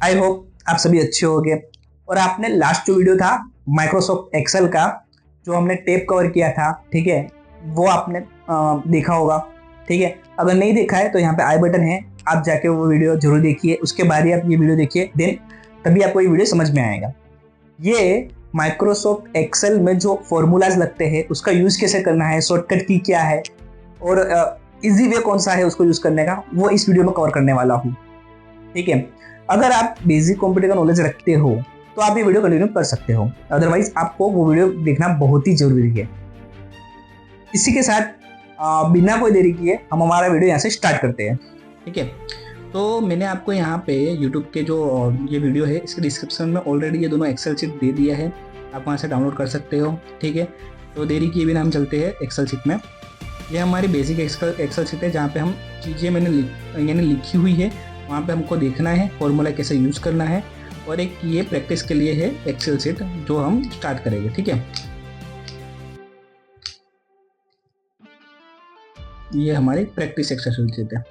I hope आप सभी अच्छे होंगे। और आपने लास्ट जो वीडियो था माइक्रोसॉफ्ट एक्सेल का, जो हमने टेप कवर किया था, ठीक है, वो आपने देखा होगा। ठीक है, अगर नहीं देखा है तो यहाँ पे आई बटन है, आप जाके वो वीडियो जरूर देखिए, उसके बाद ही आप ये वीडियो देखिए, देन तभी आपको ये वीडियो समझ में आएगा। ये माइक्रोसॉफ्ट एक्सेल में जो फॉर्मूलाज लगते हैं उसका यूज कैसे करना है, शॉर्टकट की क्या है और इजी वे कौन सा है उसको यूज करने का, वो इस वीडियो में कवर करने वाला हूँ। ठीक है, अगर आप बेसिक कंप्यूटर का नॉलेज रखते हो तो आप ये वीडियो कंटिन्यू कर सकते हो, अदरवाइज आपको वो वीडियो देखना बहुत ही जरूरी है। इसी के साथ बिना कोई देरी किए हम हमारा वीडियो यहाँ से स्टार्ट करते हैं। ठीक है, तो मैंने आपको यहाँ पे YouTube के जो ये वीडियो है इसके डिस्क्रिप्शन में ऑलरेडी ये दोनों एक्सेल शीट दे दिया है, आप वहाँ से डाउनलोड कर सकते हो। ठीक है, तो देरी किए बिना हम चलते हैं एक्सेल शीट में। ये हमारी बेसिक एक्सेल शीट है जहाँ पे हम चीज़ें मैंने लिखी हुई है, वहाँ पे हमको देखना है फॉर्मूला कैसे यूज़ करना है, और एक ये प्रैक्टिस के लिए है एक्सेल शीट जो हम स्टार्ट करेंगे। ठीक है, ये हमारी प्रैक्टिस एक्सेल शीट है।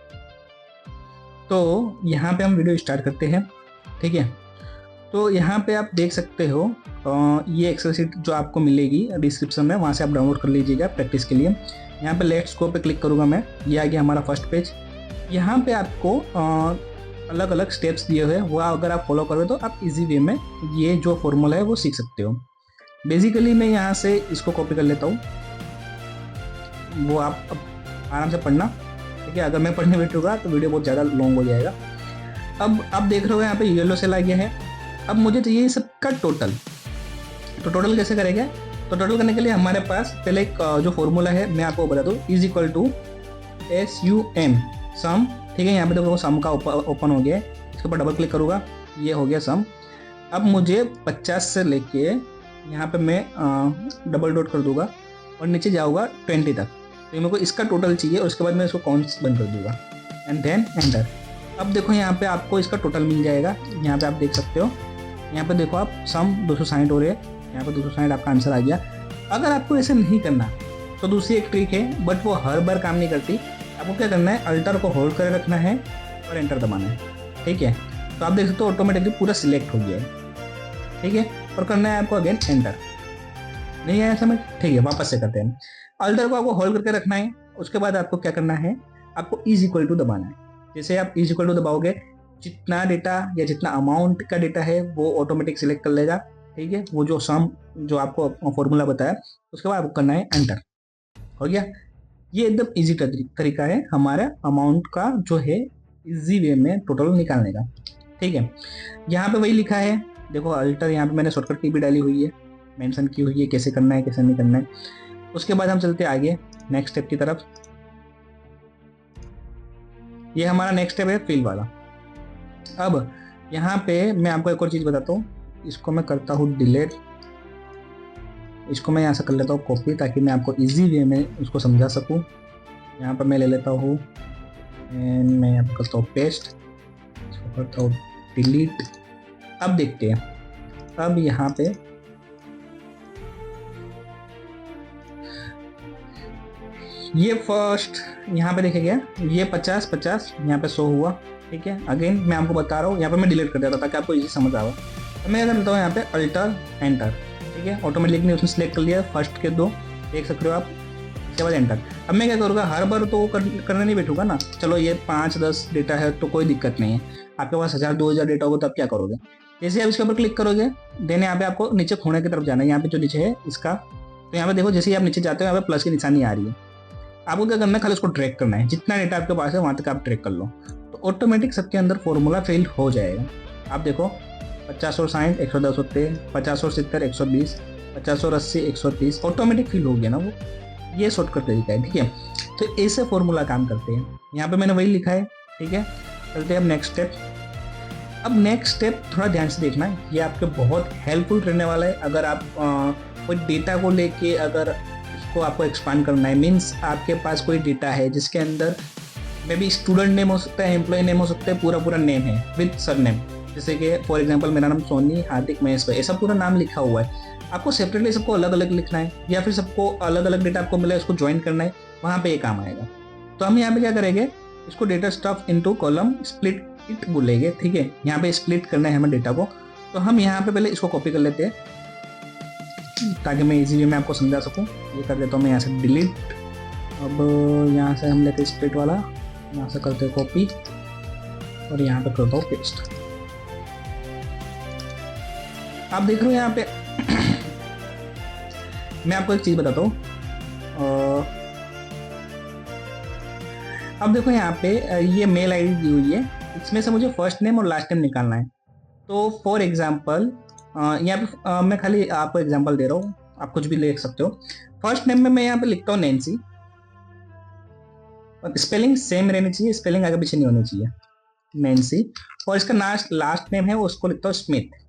तो यहाँ पे हम वीडियो स्टार्ट करते हैं। ठीक है, तो यहाँ पे आप देख सकते हो ये एक्सेल शीट जो आपको मिलेगी डिस्क्रिप्शन में, वहाँ से आप डाउनलोड कर लीजिएगा प्रैक्टिस के लिए। यहाँ पे लेट्स गो पे क्लिक करूँगा मैं, ये आ गया हमारा फर्स्ट पेज। यहाँ पे आपको अलग अलग स्टेप्स दिए हुए हैं, वो अगर आप फॉलो करोगे तो आप इजी वे में ये जो फॉर्मूला है वो सीख सकते हो। बेसिकली मैं यहाँ से इसको कॉपी कर लेता हूँ, वो आप आराम से पढ़ना। ठीक है, अगर मैं पढ़ने बैठूंगा तो वीडियो बहुत ज़्यादा लॉन्ग हो जाएगा। अब आप देख रहे हो यहाँ पे येलो सेल आ गया है। अब मुझे चाहिए सबका टोटल, तो टोटल कैसे करेंगे? तो टोटल करने के लिए हमारे पास पहले एक जो फॉर्मूला है मैं आपको बता दूँ, इज इक्वल टू SUM सम। ठीक है, यहाँ पे देखो सम का ओपन हो गया है, इसके ऊपर डबल क्लिक करूँगा, ये हो गया सम। अब मुझे 50 से लेके यहाँ पे मैं डबल डॉट कर दूंगा और नीचे जाऊँगा 20 तक, तो मेरे को इसका टोटल चाहिए और उसके बाद मैं इसको कॉन्स बंद कर दूंगा एंड देन एंटर। अब देखो यहाँ पे आपको इसका टोटल मिल जाएगा, यहाँ पे आप देख सकते हो। यहाँ पे देखो आप सम 260 हो रहे हैं, यहाँ पे 260 आपका आंसर आ गया। अगर आपको ऐसे नहीं करना तो दूसरी एक ट्रिक है, बट वो हर बार काम नहीं करती। आपको क्या करना है, अल्टर को होल्ड कर रखना है और एंटर दबाना है। ठीक है, तो आप देख सकते हो ऑटोमेटिकली पूरा सिलेक्ट हो गया है। ठीक है, और करना है आपको अगेन एंटर। नहीं आया समझ? ठीक है, वापस से करते हैं। अल्टर को आपको होल्ड करके रखना है, उसके बाद आपको क्या करना है, आपको इज इक्वल टू दबाना है। जैसे आप इज इक्वल टू दबाओगे, जितना डेटा या जितना अमाउंट का डेटा है वो ऑटोमेटिक सिलेक्ट कर लेगा। ठीक है, वो जो सम जो आपको फॉर्मूला बताया, उसके बाद आपको करना है एंटर। हो गया, ये एकदम इजी तरीका है हमारा अमाउंट का जो है इजी वे में टोटल निकालने का। ठीक है, यहाँ पे वही लिखा है, देखो अल्टर, यहाँ पे मैंने शॉर्टकट की भी डाली हुई है, मेंशन की हुई है कैसे करना है कैसे नहीं करना है। उसके बाद हम चलते आगे नेक्स्ट स्टेप की तरफ। ये हमारा नेक्स्ट स्टेप है फिल वाला। अब यहाँ पे मैं आपको एक और चीज़ बताता हूँ, इसको मैं करता हूँ डिलीट, इसको मैं यहाँ से कर लेता हूँ कॉपी, ताकि मैं आपको इजी वे में उसको समझा सकूँ। यहाँ पर मैं ले लेता हूँ एंड मैं यहाँ पर करता हूँ पेस्ट, इसको करता हूँ डिलीट। अब देखते हैं, अब यहाँ पे ये फर्स्ट यहाँ पे देखेगा, ये 50 यहाँ पे 100 हुआ। ठीक है, अगेन मैं आपको बता रहा हूँ, यहाँ पे मैं डिलीट कर देता ताकि आपको इजी समझ आए। तो मैं अगर लेता हूँ यहाँ पे अल्टर एंटर। ठीक है, ऑटोमेटिकली उसने सेलेक्ट कर लिया फर्स्ट के दो, देख सकते हो आप। इसके बाद एंटर। अब मैं क्या करूँगा, हर बार तो करने नहीं बैठूंगा ना। चलो ये 5-10 डेटा है तो कोई दिक्कत नहीं है, आपके पास 1000-2000 डेटा होगा तो आप क्या करोगे, जैसे आप इसके ऊपर क्लिक करोगे देन यहाँ पे आपको नीचे खोने की तरफ जाना है। यहाँ पे जो नीचे है इसका, तो यहाँ पे देखो जैसे ही आप नीचे जाते हो यहाँ पे प्लस की निशानी आ रही है। आपको क्या करना है, खाली उसको ट्रैक करना है, जितना डेटा आपके पास है वहाँ तक आप ट्रैक कर लो, तो ऑटोमेटिक सबके अंदर फॉर्मूला फिल हो जाएगा। आप देखो 50 और 60 110 होते हैं, 50 और 70 120, 50 और 80 130, ऑटोमेटिक फिल हो गया ना वो। ये शॉर्टकट तरीका है। ठीक है, तो ऐसे फॉर्मूला काम करते हैं। यहाँ पे मैंने वही लिखा है। ठीक है, चलते हैं अब नेक्स्ट स्टेप। अब नेक्स्ट स्टेप थोड़ा ध्यान से देखना है, ये आपके बहुत हेल्पफुल रहने वाला है। अगर आप कोई डेटा को लेके अगर इसको आपको एक्सपांड करना है, मीन्स आपके पास कोई डेटा है जिसके अंदर मे बी स्टूडेंट नेम हो सकता है, एम्प्लॉय नेम हो सकता है, पूरा नेम है विद सरनेम, जैसे कि फॉर एग्जांपल मेरा नाम सोनी हार्दिक महेश भाई, ऐसा पूरा नाम लिखा हुआ है। आपको सेपरेटली सबको अलग अलग लिखना है, या फिर सबको अलग अलग डेटा आपको मिला है उसको ज्वाइन करना है, वहाँ पे ये काम आएगा। तो हम यहाँ पे क्या करेंगे, इसको data stuff into column split it बोलेंगे, ठीक है। यहाँ पे स्प्लिट करना है हमें डेटा को, तो हम यहाँ पे पहले इसको कॉपी कर लेते हैं ताकि मैं इजीली मैं आपको समझा सकूँ। ये कर देता हूँ मैं यहाँ से डिलीट। अब यहाँ से हम लेते हैं स्प्लिट वाला, यहाँ से करते हैं कॉपी और यहाँ पे करता हूँ पेस्ट। आप देख रहे हो यहाँ पे मैं आपको एक चीज़ बताता हूँ। अब देखो यहाँ पे ये मेल आईडी दी हुई है, इसमें से मुझे फर्स्ट नेम और लास्ट नेम निकालना है। तो फॉर एग्जांपल यहाँ पे मैं खाली आपको एग्जांपल दे रहा हूँ, आप कुछ भी लिख सकते हो। फर्स्ट नेम में मैं यहाँ पे लिखता हूँ नैन्सी, और स्पेलिंग सेम रहनी चाहिए, स्पेलिंग आगे पीछे नहीं होनी चाहिए, नैन्सी। और इसका लास्ट नेम है उसको लिखता हूँ स्मिथ।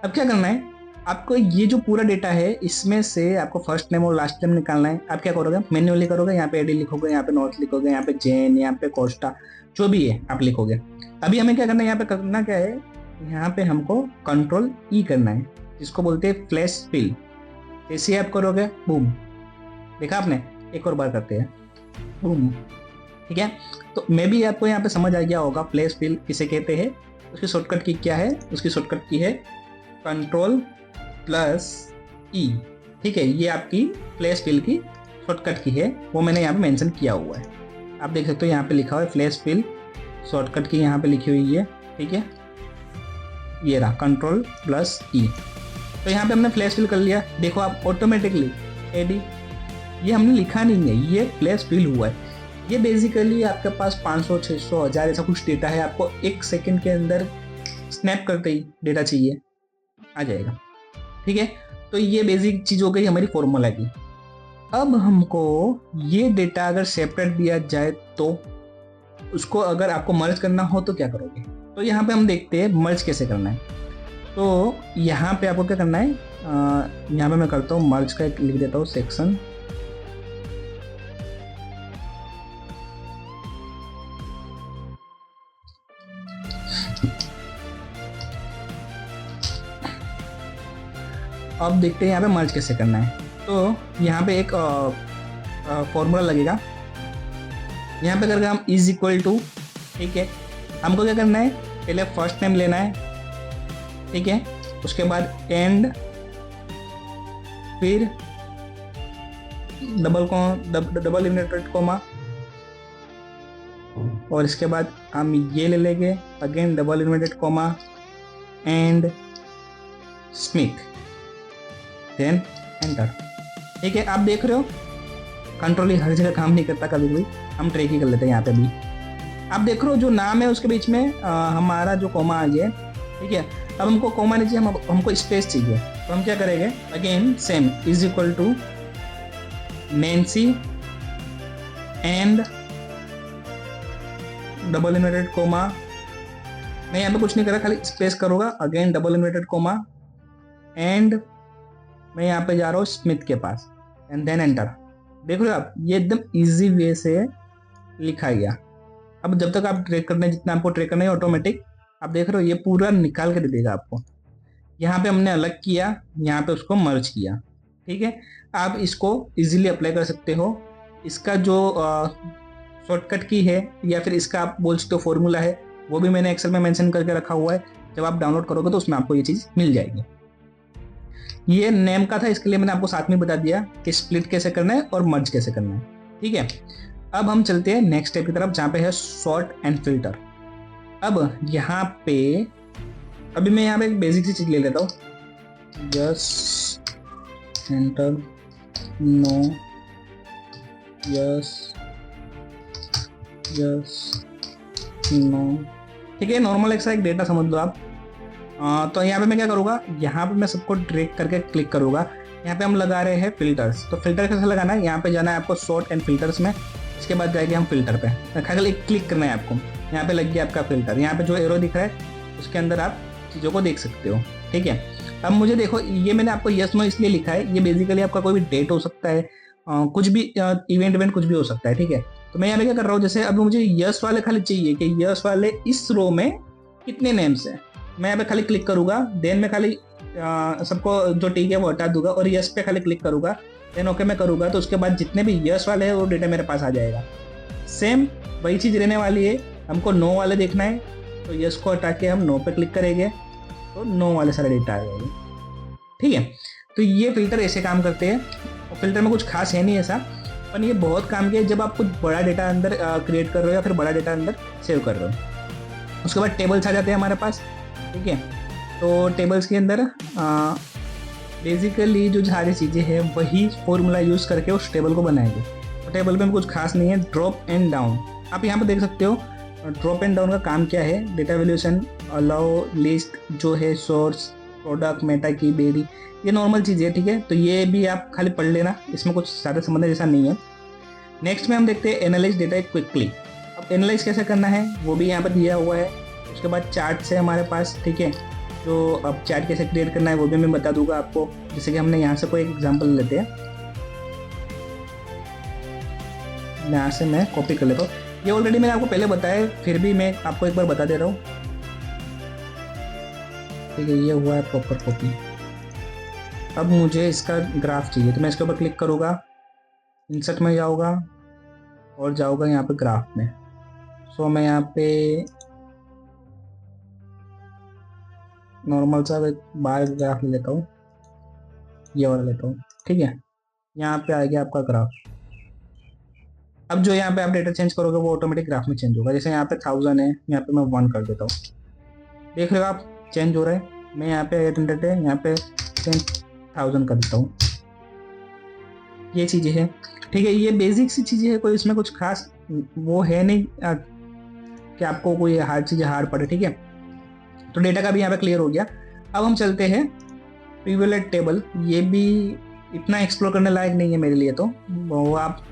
अब क्या करना है आपको, ये जो पूरा डेटा है इसमें से आपको फर्स्ट नेम और लास्ट नेम निकालना है। आप क्या करोगे, मैन्युअली करोगे, यहाँ पे एडी लिखोगे, यहाँ पे नॉर्थ लिखोगे, यहाँ पे जैन, यहाँ पे कोस्टा, जो भी है आप लिखोगे। अभी हमें क्या करना है, यहाँ पे करना क्या है, यहाँ पे हमको कंट्रोल ई करना है, जिसको बोलते हैं फ्लैश फिल। जैसे आप करोगे बूम, देखा आपने, एक और बार करते हैं बूम, ठीक है। तो मे भी आपको यहाँ पे समझ आ गया होगा फ्लैश फिल किसे कहते हैं। उसकी शॉर्टकट की क्या है, उसकी शॉर्टकट की है कंट्रोल प्लस ई, ठीक है। ये आपकी फ्लैश फिल की शॉर्टकट की है, वो मैंने यहाँ पे मेंशन किया हुआ है। आप देख सकते हो यहाँ पे लिखा हुआ है फ्लैश फिल शॉर्टकट की, यहाँ पे लिखी हुई है, ठीक है। ये रहा कंट्रोल प्लस ई। तो यहाँ पे हमने फ्लैश फिल कर लिया। देखो आप ऑटोमेटिकली एडी, ये हमने लिखा नहीं है, ये फ्लैश फिल हुआ है। ये बेसिकली आपके पास 500, 600, 1000 ऐसा कुछ डेटा है, आपको 1 सेकंड के अंदर स्नैप करते ही डेटा चाहिए आ जाएगा, ठीक है। तो ये बेसिक चीज हो गई हमारी फॉर्मूला की। अब हमको ये डेटा अगर सेपरेट दिया जाए तो उसको अगर आपको मर्ज करना हो तो क्या करोगे। तो यहाँ पे हम देखते हैं मर्ज कैसे करना है। तो यहाँ पे आपको क्या करना है, यहाँ पे मैं करता हूँ मर्ज का एक लिख देता हूँ सेक्शन, अब देखते हैं यहाँ पे मर्ज कैसे करना है। तो यहाँ पे एक फॉर्मूला लगेगा, यहाँ पे करके हम इज इक्वल टू, ठीक है। हमको क्या करना है, पहले फर्स्ट नेम लेना है, ठीक है। उसके बाद एंड, फिर डबल इनवर्टेड कोमा, और इसके बाद हम ये ले लेंगे again double inverted comma and Smith, then enter, ठीक है। आप देख रहे हो कंट्रोल ही हर जगह काम नहीं करता, कभी भी हम ट्रैक ही कर लेते हैं। यहाँ पे भी आप देख रहे हो जो नाम है उसके बीच में हमारा जो कोमा आ गया, ठीक है। अब हमको कोमा नहीं चाहिए, हमको स्पेस चाहिए। तो हम क्या करेंगे, again same is equal to Nancy and double inverted comma, मैं यहाँ पे कुछ नहीं करा, खाली स्पेस करूँगा, again double inverted comma and मैं यहाँ पे जा रहा हूँ स्मिथ के पास एंड देन एंटर। देख रहे हो आप, ये एकदम इजी वे से लिखा गया। अब जब तक आप ट्रैक करना है, जितना आपको ट्रैक करना है ऑटोमेटिक, आप देख रहे हो ये पूरा निकाल के दे देगा आपको। यहाँ पे हमने अलग किया, यहाँ पे उसको मर्ज किया, ठीक है। आप इसको इजीली अप्लाई कर सकते हो। इसका जो शॉर्टकट की है या फिर इसका आप बोल सकते हो फॉर्मूला है, वो भी मैंने एक्सेल में मेंशन करके रखा हुआ है। जब आप डाउनलोड करोगे तो उसमें आपको ये चीज़ मिल जाएगी। ये नेम का था, इसके लिए मैंने आपको साथ में बता दिया कि स्प्लिट कैसे करना है और मर्ज कैसे करना है, ठीक है। अब हम चलते हैं नेक्स्ट स्टेप की तरफ, जहाँ पे है सॉर्ट एंड फिल्टर। अब यहाँ पे अभी मैं यहाँ पे एक बेसिक सी चीज ले लेता हूँ, yes enter, no, yes yes no, ठीक है। नॉर्मल एक डेटा समझ लो आप। तो यहाँ पे मैं क्या करूँगा, यहाँ पे मैं सबको ड्रैग करके क्लिक करूँगा। यहाँ पे हम लगा रहे हैं फिल्टर्स, तो फिल्टर कैसे लगाना है, यहाँ पे जाना है आपको सॉर्ट एंड फिल्टर्स में, इसके बाद जाएंगे हम फिल्टर पे, खाली क्लिक करना है आपको। यहाँ पे लग गया आपका फिल्टर, यहाँ पे जो एरो दिख रहा है उसके अंदर आप चीज़ों को देख सकते हो, ठीक है। अब मुझे देखो, ये मैंने आपको यस नो इसलिए लिखा है, ये बेसिकली आपका कोई भी डेट हो सकता है, कुछ भी इवेंट कुछ भी हो सकता है, ठीक है। तो मैं यहाँ पे क्या कर रहा हूँ, जैसे अब मुझे यस वाले खाली चाहिए कि यस वाले इस रो में कितने नेम्स हैं, मैं यहाँ पे खाली क्लिक करूँगा, देन मैं खाली सबको जो टिक है वो हटा दूंगा और यस पे खाली क्लिक करूँगा। देन ओके मैं करूँगा तो उसके बाद जितने भी यस वाले हैं वो डेटा मेरे पास आ जाएगा। सेम वही चीज़ रहने वाली है, हमको नो वाले देखना है तो यस को हटा के हम नो पे क्लिक करेंगे तो नो वाले सारे डेटा आ जाएंगे। ठीक है, तो ये फिल्टर ऐसे काम करते हैं और फिल्टर में कुछ खास है नहीं ऐसा, पर ये बहुत काम के जब आप कुछ बड़ा डेटा अंदर क्रिएट कर रहे हो या फिर बड़ा डेटा अंदर सेव कर रहे हो। उसके बाद टेबल्स आ जाते हैं हमारे पास। ठीक है, तो टेबल्स के अंदर बेसिकली जो सारी चीज़ें हैं वही फॉर्मूला यूज़ करके उस टेबल को बनाएंगे। तो टेबल में कुछ खास नहीं है, ड्रॉप एंड डाउन आप यहाँ पर देख सकते हो। ड्रॉप एंड डाउन का काम क्या है, डेटा वैल्यूएशन, अलाउ, लिस्ट जो है, सोर्स, प्रोडक्ट, मेटा की, बेरी, ये नॉर्मल चीज़ है। ठीक है, तो ये भी आप खाली पढ़ लेना, इसमें कुछ ज़्यादा संबंध जैसा नहीं है। नेक्स्ट में हम देखते हैं एनालाइज डेटा क्विकली। अब एनालाइज कैसे करना है वो भी यहाँ पर दिया हुआ है। उसके बाद चार्ट है हमारे पास। ठीक है, तो अब चार्ट कैसे क्रिएट करना है वो भी मैं बता दूंगा आपको। जैसे कि हमने यहाँ से कोई एक एग्जाम्पल लेते हैं, यहाँ से मैं कॉपी कर लेता हूँ। ये ऑलरेडी मैंने आपको पहले बताया, फिर भी मैं आपको एक बार बता दे रहा हूँ। ठीक है, ये हुआ है प्रॉपर कॉपी। अब मुझे इसका ग्राफ चाहिए तो मैं इसके ऊपर क्लिक करूँगा, इंसर्ट में जाऊँगा और जाऊँगा यहाँ पे ग्राफ में। सो मैं यहाँ पे नॉर्मल सा एक बार ग्राफ ले लेता हूँ, ये वाला लेता हूँ। ठीक है, यहाँ पे आ गया आपका ग्राफ। अब जो यहाँ पे आप डेटा चेंज करोगे वो ऑटोमेटिक ग्राफ में चेंज होगा। जैसे यहाँ पे 1000 है, यहाँ पे मैं 1 कर देता हूँ, देख रहे हो आप चेंज हो रहा है। मैं यहाँ पे 800 है, यहाँ पे 10,000 कर देता हूँ। ये चीज़ें हैं। ठीक है, ये बेसिक सी चीज़ें हैं, कोई इसमें कुछ खास वो है नहीं कि आपको कोई हार्ड चीज़ें हार्ड पड़े। ठीक है, तो डेटा का भी यहाँ पे क्लियर हो गया। अब हम चलते हैं प्रीव्यूलेट टेबल। ये भी इतना एक्सप्लोर करने लायक नहीं है मेरे लिए, तो वो आप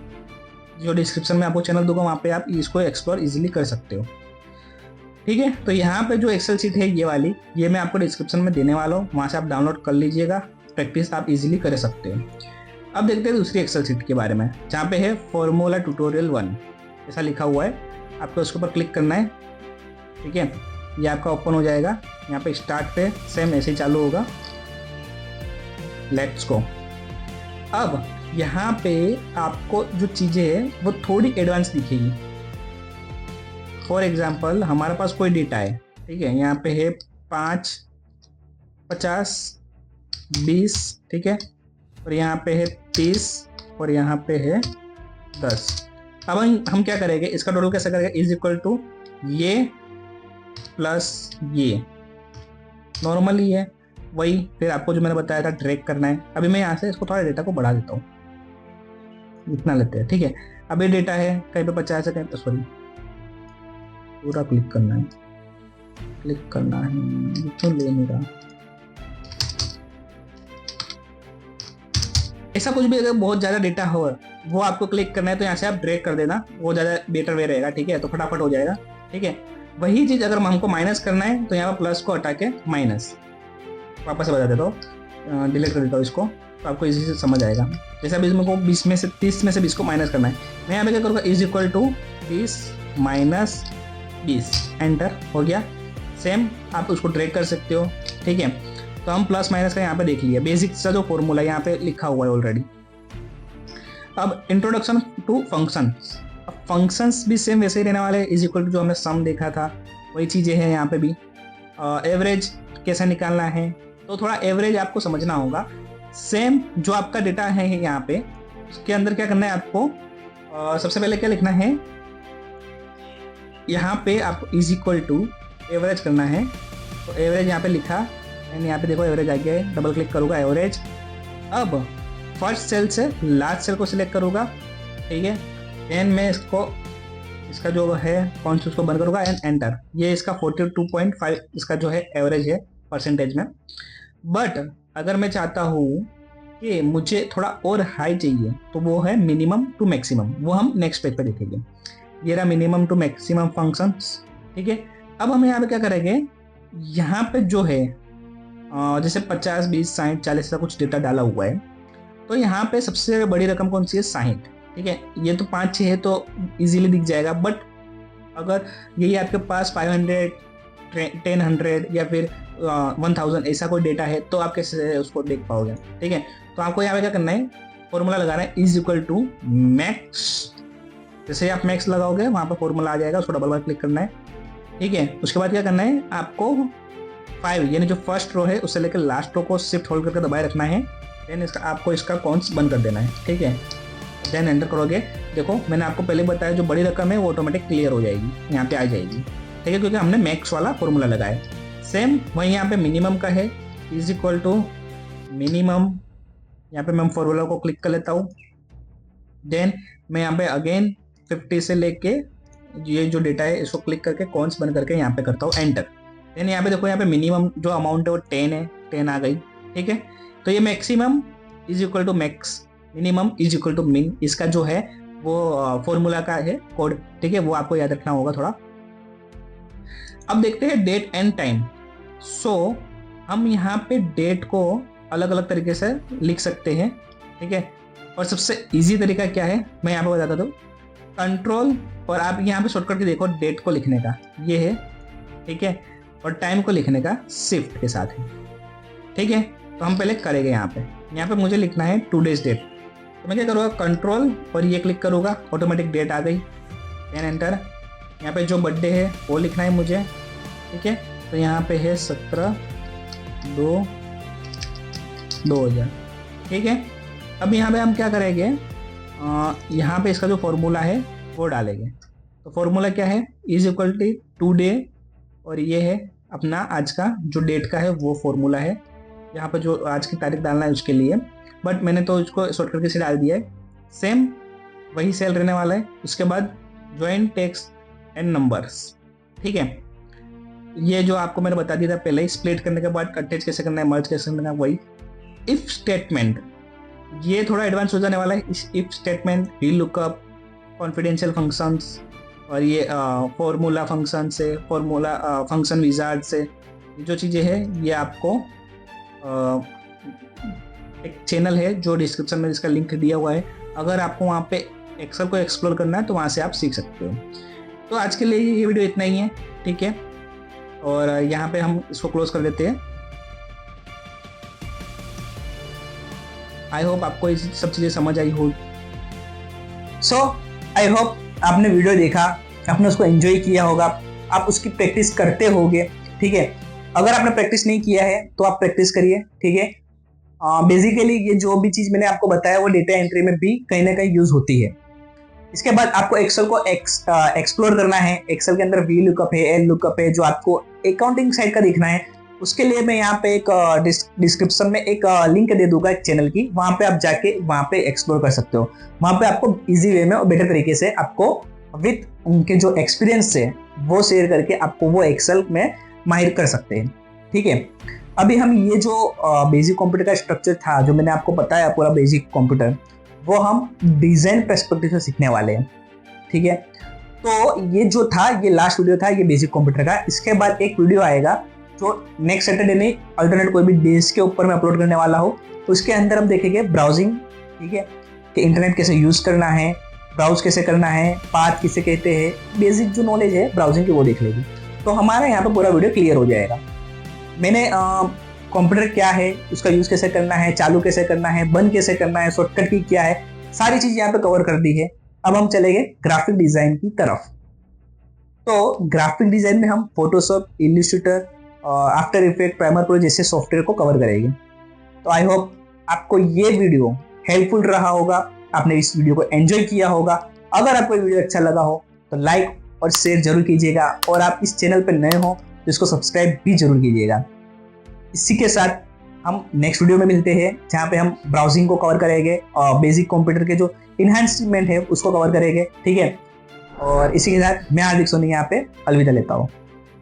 जो डिस्क्रिप्शन में आपको चैनल दूंगा वहाँ पे आप इसको एक्सप्लोर इजीली कर सकते हो। ठीक है, तो यहाँ पे जो एक्सेल शीट है ये वाली, ये मैं आपको डिस्क्रिप्शन में देने वाला हूँ, वहाँ से आप डाउनलोड कर लीजिएगा, प्रैक्टिस आप इजीली कर सकते हो। अब देखते हैं दूसरी एक्सेल शीट के बारे में, जहाँ पे है फॉर्मूला ट्यूटोरियल 1 ऐसा लिखा हुआ है। आपको उसके ऊपर क्लिक करना है। ठीक है, ये आपका ओपन हो जाएगा। यहाँ पे स्टार्ट पे सेम ऐसे ही चालू होगा। Let's go. अब यहाँ पे आपको जो चीज़ें हैं वो थोड़ी एडवांस दिखेगी। फॉर एग्जाम्पल हमारे पास कोई डेटा है। ठीक है, यहाँ पे है 5, 50, 20। ठीक है, और यहाँ पे है 30 और यहाँ पे है 10। अब हम क्या करेंगे, इसका टोटल कैसे करेंगे, इज इक्वल टू ये प्लस ये, नॉर्मली है वही। फिर आपको जो मैंने बताया था ड्रैग करना है। अभी मैं यहाँ से इसको थोड़ा डेटा को बढ़ा देता हूँ, इतना लेते हैं। ठीक है, अब ये डेटा है कहीं पे 50 है, कहीं पे सॉरी पूरा क्लिक करना है, क्लिक करना है, क्यों ले नहीं रहा। ऐसा कुछ भी अगर बहुत ज़्यादा डेटा हो वो आपको क्लिक करना है तो यहाँ से आप ड्रैग कर देना, वो ज़्यादा बेटर वे रहेगा। ठीक है, तो फटाफट हो जाएगा। ठीक है, वही चीज़ अगर हमको माइनस करना है तो यहाँ पर प्लस को हटा के माइनस, वापस से बता देता हूँ, डिलीट कर देता हूँ इसको, तो आपको इजी से समझ आएगा। जैसे अभी इसमें को 20 में से 30 में से 20 को माइनस करना है, मैं यहाँ पे क्या करूँगा, is equal to 30 minus 20, enter हो गया। सेम आप उसको ड्रैग कर सकते हो। ठीक है, तो हम प्लस माइनस का यहाँ पे देख लिया, बेसिक सा जो फॉर्मूला यहाँ पे लिखा हुआ है ऑलरेडी। अब इंट्रोडक्शन टू फंक्शंस। अब फंक्शंस भी सेम वैसे ही रहने वाले, इज इक्वल टू जो हमने सम देखा था वही चीज़ें हैं यहाँ पे भी। एवरेज कैसे निकालना है, तो थोड़ा एवरेज आपको समझना होगा। सेम जो आपका डेटा है यहाँ पे, उसके अंदर क्या करना है आपको, सबसे पहले क्या लिखना है, यहाँ पे आपको इज इक्वल टू एवरेज करना है। तो एवरेज यहाँ पे लिखा एंड यहाँ पे देखो एवरेज आ गया है, डबल क्लिक करूँगा एवरेज। अब फर्स्ट सेल से लास्ट सेल को सिलेक्ट करूँगा। ठीक है, देन मैं इसका जो है कौन सा उसको बंद करूँगा एंड एंटर। ये इसका 42.5 इसका जो है एवरेज है परसेंटेज में। बट अगर मैं चाहता हूँ कि मुझे थोड़ा और हाई चाहिए तो वो है मिनिमम टू मैक्सिमम, वो हम नेक्स्ट पेज पे देखेंगे। ये रहा मिनिमम टू मैक्सिमम फंक्शंस। ठीक है, अब हम यहाँ पे क्या करेंगे, यहाँ पे जो है जैसे 50, 20, 60, 40 का कुछ डेटा डाला हुआ है, तो यहाँ पे सबसे बड़ी रकम कौन सी है, 60। ठीक है, ये तो 5-6 है तो इजीली दिख जाएगा। बट अगर यही आपके पास 500, 1000 या फिर 1000 ऐसा कोई डेटा है तो आप कैसे उसको देख पाओगे। ठीक है, तो आपको यहाँ पे क्या करना है, फॉर्मूला लगाना है इज इक्वल टू मैक्स। जैसे आप मैक्स लगाओगे वहाँ पर फॉर्मूला आ जाएगा, उसको डबल बार क्लिक करना है, ठीक है। उसके बाद क्या करना है, आपको 5 यानी जो फर्स्ट रो है उससे लेकर लास्ट रो को शिफ्ट होल्ड करके दबाए रखना है। देन आपको इसका कॉन्स बंद कर देना है, ठीक है। देन एंटर करोगे, देखो मैंने आपको पहले बताया जो बड़ी रकम है वो ऑटोमेटिक क्लियर हो जाएगी, यहाँ पे आ जाएगी, ठीक है, क्योंकि हमने मैक्स वाला फॉर्मूला लगाया। सेम वही यहाँ पे मिनिमम का है, इज इक्वल टू मिनिमम। यहाँ पे मैं फॉर्मूला को क्लिक कर लेता हूँ। देन मैं यहाँ पे अगेन 50 से लेके ये जो डेटा है इसको क्लिक करके कॉन्स बंद करके यहाँ पे करता हूँ एंटर। देन यहाँ पे देखो, यहाँ पे मिनिमम जो अमाउंट है वो 10 है, 10 आ गई, ठीक है। तो ये maximum is equal to max, minimum is equal to min, इसका जो है वो फॉर्मूला का है कोड, ठीक है, वो आपको याद रखना होगा थोड़ा। अब देखते हैं डेट एंड टाइम। सो हम यहाँ पे डेट को अलग अलग तरीके से लिख सकते हैं, ठीक है। और सबसे इजी तरीका क्या है मैं यहाँ पे बताता दूँ, कंट्रोल और आप यहाँ पे शॉर्टकट के देखो, डेट को लिखने का ये है, ठीक है, और टाइम को लिखने का शिफ्ट के साथ है, ठीक है। तो हम पहले करेंगे यहाँ पे मुझे लिखना है टूडेज डेट। तो मैं क्या करूँगा, कंट्रोल और ये क्लिक करूँगा, ऑटोमेटिक डेट आ गई। Then enter. यहाँ पे जो बर्थडे है वो लिखना है मुझे, ठीक है। तो यहाँ पे है 17/2/2000, ठीक है। अब यहाँ पे हम क्या करेंगे, यहाँ पे इसका जो फॉर्मूला है वो डालेंगे। तो फॉर्मूला क्या है, इज इक्वल टू टुडे, और ये है अपना आज का जो डेट का है वो फॉर्मूला है। यहाँ पे जो आज की तारीख डालना है उसके लिए, बट मैंने तो इसको शॉर्टकट से डाल दिया है। सेम वही सेल रहने वाला है। उसके बाद ज्वाइन टेक्स्ट एंड नंबर्स, ठीक है। ये जो आपको मैंने बता दिया था पहले ही, स्प्लिट करने के बाद अटैच कैसे करना है, मर्ज कैसे करना है, वही। इफ स्टेटमेंट, ये थोड़ा एडवांस हो जाने वाला है। इस if statement, V lookup, confidential functions, और ये फॉर्मूला फंक्शन से, फॉर्मूला फंक्शन विजार्ड से, ये जो चीज़ें हैं ये आपको एक चैनल है जो डिस्क्रिप्शन में इसका लिंक दिया हुआ है। अगर आपको वहाँ पे एक्सेल को एक्सप्लोर करना है तो वहाँ से आप सीख सकते हो। तो आज के लिए ये वीडियो इतना ही है, ठीक है। और यहाँ पे हम इसको क्लोज कर देते हैं। आई होप आपको ये सब चीज़ें समझ आई हो। सो आई होप आपने वीडियो देखा, आपने उसको एंजॉय किया होगा, आप उसकी प्रैक्टिस करते होगे, ठीक है। अगर आपने प्रैक्टिस नहीं किया है तो आप प्रैक्टिस करिए, ठीक है। बेसिकली ये जो भी चीज़ मैंने आपको बताया वो डेटा एंट्री में भी कहीं ना कहीं यूज़ होती है। इसके बाद आपको एक्सेल को एक्सप्लोर करना है। एक्सेल के अंदर वी लुकअप है, एल लुकअप है, जो आपको अकाउंटिंग साइड का देखना है। उसके लिए मैं यहाँ पे एक डिस्क्रिप्शन में एक लिंक दे दूंगा एक चैनल की, वहाँ पे आप जाके वहाँ पे एक्सप्लोर कर सकते हो। वहाँ पे आपको इजी वे में और बेटर तरीके से आपको विथ उनके जो एक्सपीरियंस है वो शेयर करके आपको वो एक्सेल में माहिर कर सकते हैं, ठीक है। अभी हम ये जो बेसिक कंप्यूटर का स्ट्रक्चर था जो मैंने आपको बताया पूरा बेसिक कंप्यूटर, वो हम डिजाइन पर्सपेक्टिव से सीखने वाले हैं, ठीक है। तो ये जो था ये लास्ट वीडियो था ये बेसिक कंप्यूटर का। इसके बाद एक वीडियो आएगा जो नेक्स्ट सैटरडे नहीं अल्टरनेट कोई भी डेज के ऊपर मैं अपलोड करने वाला हूँ। तो उसके अंदर हम देखेंगे ब्राउजिंग, ठीक है, कि इंटरनेट कैसे यूज़ करना है, ब्राउज कैसे करना है, पाथ किसे कहते हैं, बेसिक जो नॉलेज है ब्राउजिंग की वो देख लेगी। तो हमारा यहाँ पे पूरा वीडियो क्लियर हो जाएगा। मैंने कंप्यूटर क्या है, उसका यूज़ कैसे करना है, चालू कैसे करना है, बंद कैसे करना है, शॉर्टकट की क्या है, सारी चीज़ यहाँ पे कवर कर दी है। अब हम चलेंगे ग्राफिक डिज़ाइन की तरफ। तो ग्राफिक डिज़ाइन में हम Photoshop, Illustrator, after effect, primer pro जैसे सॉफ्टवेयर को कवर करेंगे। तो आई होप आपको ये वीडियो हेल्पफुल रहा होगा, आपने इस वीडियो को एंजॉय किया होगा। अगर आपको ये वीडियो अच्छा लगा हो तो लाइक और शेयर जरूर कीजिएगा, और आप इस चैनल पर नए हो तो इसको सब्सक्राइब भी जरूर कीजिएगा। इसी के साथ हम नेक्स्ट वीडियो में मिलते हैं जहाँ पे हम ब्राउजिंग को कवर करेंगे और बेसिक कंप्यूटर के जो इन्हांसमेंट है उसको कवर करेंगे, ठीक है। और इसी के साथ मैं हार्दिक सोनी यहाँ पे अलविदा लेता हूँ।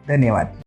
धन्यवाद।